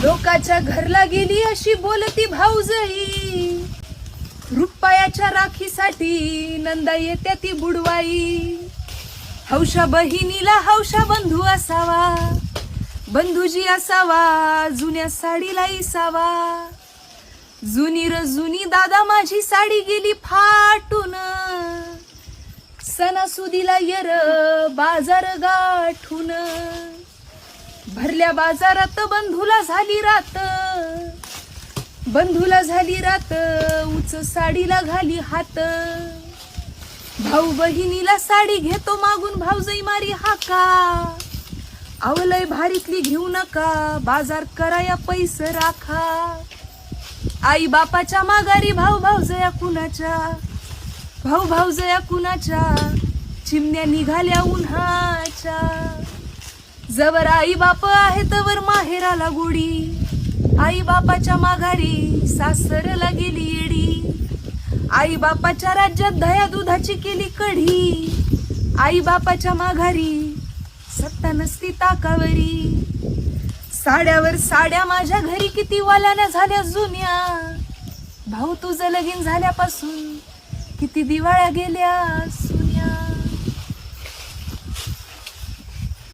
लोकाच्या घरला गेली अशी बोलती भाऊजई, रुपयाच्या राखीसाठी नंदा येत्या ती बुडवाई. हौशा बहिणीला हौशा बंधू असावा, बंधूजी असावा जुन्या साडीला इसावा. जुनी र जुनी दादा माझी साडी गेली फाटून, सणासुदीला येर बाजार गाठून. भरल्या बाजारात बंधूला झाली रात, बंधूला झाली रात उच साडीला घाली हात. भाऊ बहिणीला साडी घेतो मागून भाऊजई मारी हाका, आवलय भारीतली घेऊ नका बाजार कराया पैसे राखा. आई बापाच्या माघारी भाऊ भाऊजया कुणाच्या, भाऊ भाऊजया कुणाच्या चिमण्या निघाल्या उन्हाच्या. जवर आई बाप आहे तवर माहेराला गोडी, आई बापाच्या माघारी सासरला गेली येडी. आई बापाच्या राज्यात दया दुधाची केली कढी, आई बापाच्या माघारी सत्ता नसती ताकावरी. साड्यावर साड्या माझ्या घरी किती वाल्याना झाल्या जुन्या, भाऊ तुझं लगीन झाल्यापासून किती दिवाळ्या गेल्या